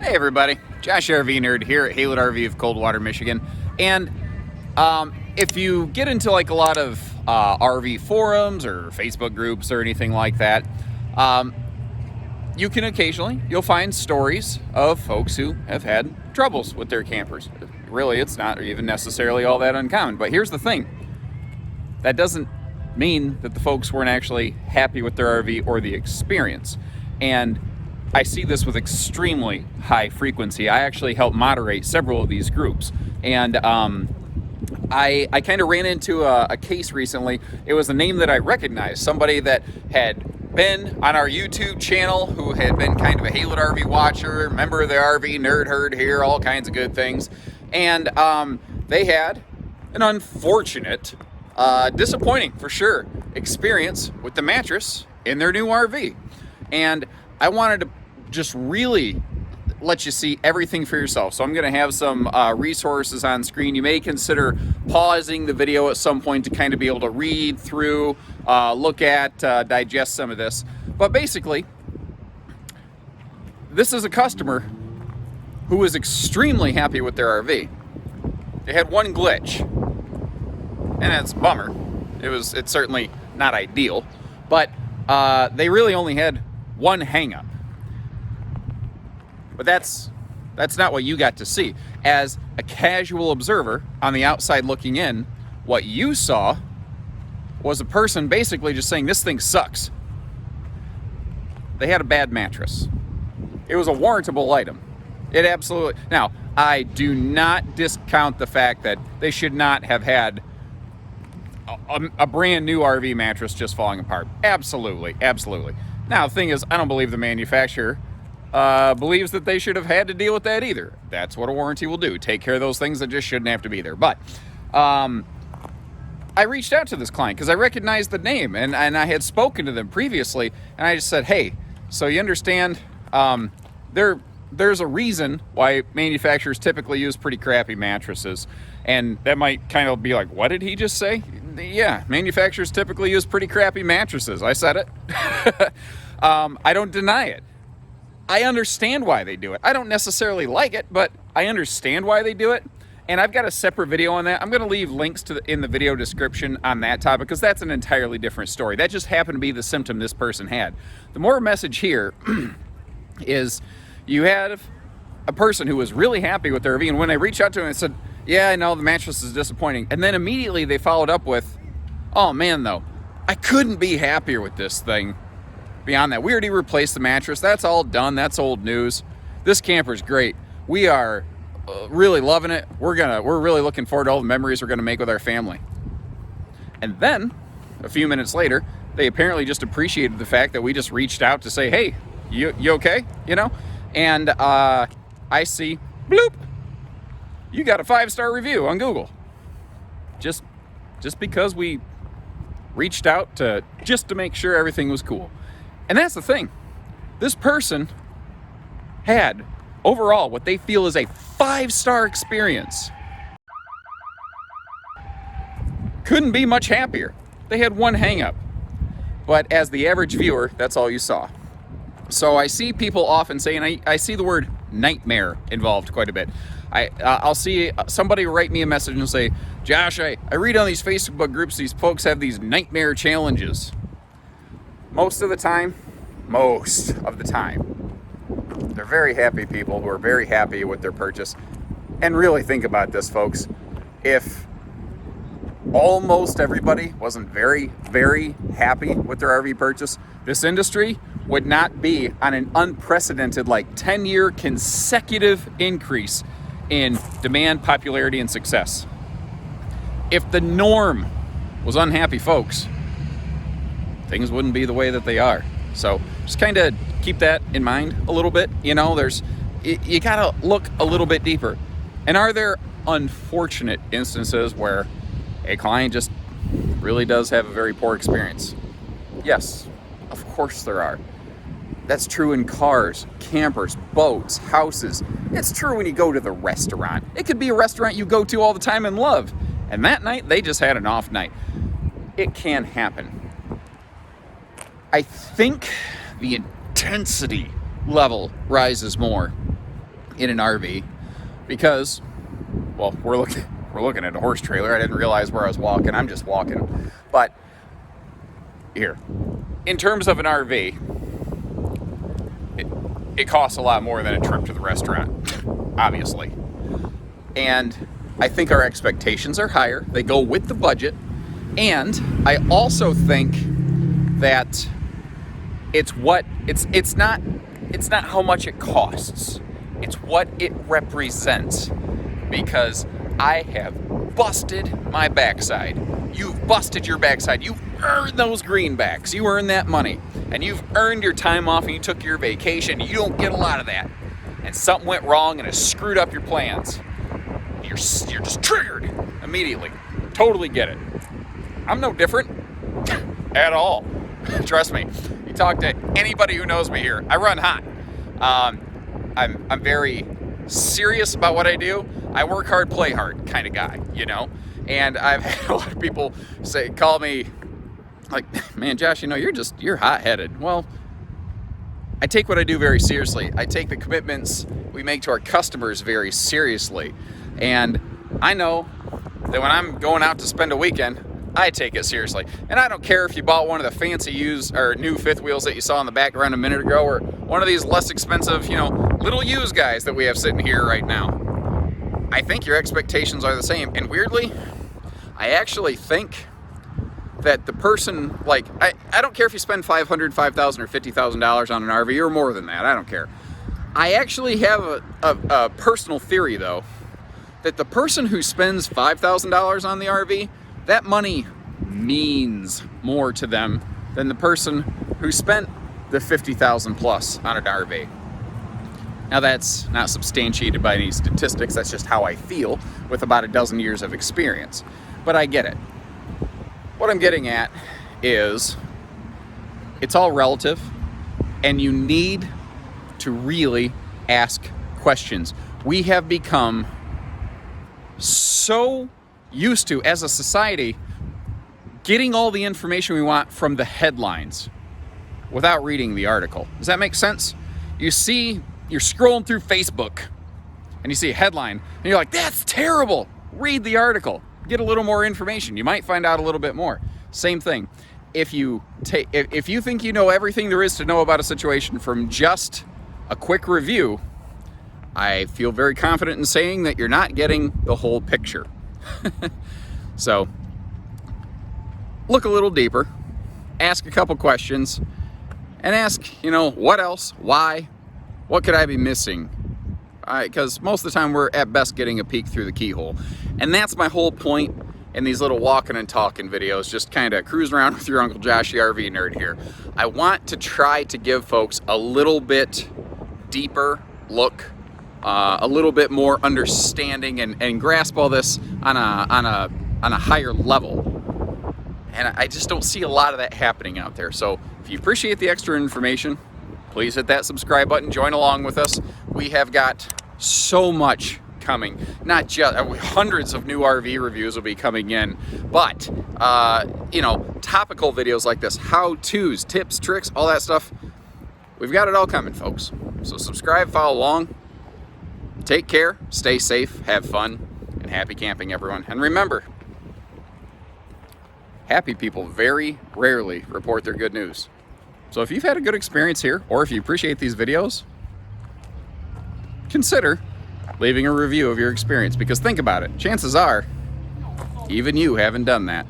Hey everybody, Josh RV Nerd here at Haylett RV of Coldwater, Michigan. And if you get into like a lot of RV forums or Facebook groups or anything like that, you can you'll find stories of folks who have had troubles with their campers. Really, it's not even necessarily all that uncommon. But here's the thing. That doesn't mean that the folks weren't actually happy with their RV or the experience. And I see this with extremely high frequency. I actually help moderate several of these groups. And I kind of ran into a case recently. It was a name that I recognized, somebody that had been on our YouTube channel, who had been kind of a Haylett RV watcher, member of the RV Nerd Herd here, all kinds of good things. And they had an unfortunate, disappointing for sure, experience with the mattress in their new RV. And I wanted to just really let you see everything for yourself. So I'm going to have some resources on screen. You may consider pausing the video at some point to kind of be able to read through, look at, digest some of this. But basically, this is a customer who was extremely happy with their RV. They had one glitch, and it's a bummer. It's certainly not ideal, but they really only had one hang-up. But that's not what you got to see. As a casual observer on the outside looking in, what you saw was a person basically just saying, this thing sucks. They had a bad mattress. It was a warrantable item. It absolutely... Now, I do not discount the fact that they should not have had a brand new RV mattress just falling apart. Absolutely, absolutely. Now, the thing is, I don't believe the manufacturer believes that they should have had to deal with that either. That's what a warranty will do. Take care of those things that just shouldn't have to be there. But I reached out to this client because I recognized the name, and I had spoken to them previously, and I just said, hey, so you understand, there's a reason why manufacturers typically use pretty crappy mattresses. And that might kind of be like, what did he just say? Yeah, manufacturers typically use pretty crappy mattresses. I said it. I don't deny it. I understand why they do it. I don't necessarily like it, but I understand why they do it. And I've got a separate video on that. I'm going to leave links in the video description on that topic, because that's an entirely different story. That just happened to be the symptom this person had. The moral message here is you had a person who was really happy with their RV, and when I reached out to him and said, yeah, I know the mattress is disappointing, and then immediately they followed up with, oh man though, I couldn't be happier with this thing. Beyond that, we already replaced the mattress. That's all done. That's old news. This camper's great. We are really loving it. We're really looking forward to all the memories we're gonna make with our family. And then a few minutes later, they apparently just appreciated the fact that we just reached out to say, hey, you okay? You know? And I see, bloop, you got a 5-star review on Google. Just because we reached out to make sure everything was cool. And that's the thing. This person had, overall, what they feel is a 5-star experience. Couldn't be much happier. They had one hang-up. But as the average viewer, that's all you saw. So I see people often say, and I see the word nightmare involved quite a bit. I'll see somebody write me a message and say, Josh, I read on these Facebook groups, these folks have these nightmare challenges. Most of the time, they're very happy people who are very happy with their purchase. And really think about this, folks. If almost everybody wasn't very, very happy with their RV purchase, this industry would not be on an unprecedented, 10-year consecutive increase in demand, popularity, and success. If the norm was unhappy folks, things wouldn't be the way that they are. So just kind of keep that in mind a little bit. You know, you gotta look a little bit deeper. And are there unfortunate instances where a client just really does have a very poor experience? Yes, of course there are. That's true in cars, campers, boats, houses. It's true when you go to the restaurant. It could be a restaurant you go to all the time and love, and that night they just had an off night. It can happen. I think the intensity level rises more in an RV because, well, we're looking at a horse trailer. I didn't realize where I was walking. I'm just walking. But here, in terms of an RV, it costs a lot more than a trip to the restaurant, obviously. And I think our expectations are higher. They go with the budget. And I also think that it's not how much it costs. It's what it represents. Because I have busted my backside. You've busted your backside. You earned those greenbacks. You earned that money. And you've earned your time off and you took your vacation. You don't get a lot of that. And something went wrong and it screwed up your plans. You're just triggered immediately. Totally get it. I'm no different at all. Trust me. You talk to anybody who knows me here. I run hot. I'm very serious about what I do. I work hard, play hard kind of guy, you know? And I've had a lot of people call me like, man, Josh, you know, you're hot-headed. Well, I take what I do very seriously. I take the commitments we make to our customers very seriously. And I know that when I'm going out to spend a weekend, I take it seriously. And I don't care if you bought one of the fancy used or new fifth wheels that you saw in the background a minute ago, or one of these less expensive, you know, little used guys that we have sitting here right now. I think your expectations are the same. And weirdly, I actually think that the person, like, I don't care if you spend $500, $5,000, or $50,000 on an RV or more than that. I don't care. I actually have a personal theory, though, that the person who spends $5,000 on the RV, that money means more to them than the person who spent the $50,000 plus on an RV. Now, that's not substantiated by any statistics. That's just how I feel with about a dozen years of experience. But I get it. What I'm getting at is it's all relative, and you need to really ask questions. We have become so used to, as a society, getting all the information we want from the headlines without reading the article. Does that make sense? You're scrolling through Facebook and you see a headline and you're like, that's terrible. Read the article. Get a little more information. You might find out a little bit more. Same thing. If you think you know everything there is to know about a situation from just a quick review, I feel very confident in saying that you're not getting the whole picture. So, look a little deeper, ask a couple questions, and ask, you know, what else, why, what could I be missing? Because most of the time we're at best getting a peek through the keyhole. And that's my whole point in these little walking and talking videos, just kind of cruising around with your Uncle Josh, the RV nerd here. I want to try to give folks a little bit deeper look, a little bit more understanding, and grasp all this on a higher level. And I just don't see a lot of that happening out there. So if you appreciate the extra information, please hit that subscribe button, join along with us. We have got so much coming. Not just hundreds of new RV reviews will be coming in, but you know, topical videos like this, how-tos, tips, tricks, all that stuff. We've got it all coming, folks. So subscribe, follow along. Take care, stay safe, have fun, and happy camping, everyone. And remember, happy people very rarely report their good news. So if you've had a good experience here, or if you appreciate these videos, consider leaving a review of your experience. Because think about it, chances are, even you haven't done that.